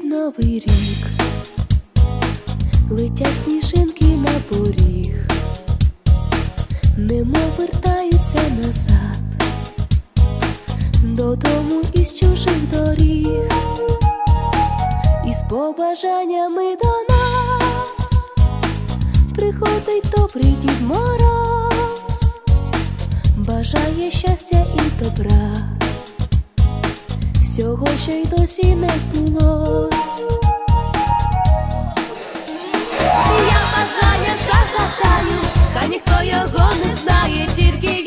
приходить новий рік, летять сніжинки на поріг, немов вертаються назад, додому із чужих доріг, із побажаннями до нас приходить добрий Дід Мороз, бажає щастя і добра, всього, що й досі не збулось. Я бажання загадаю, хай ніхто його не знає, тільки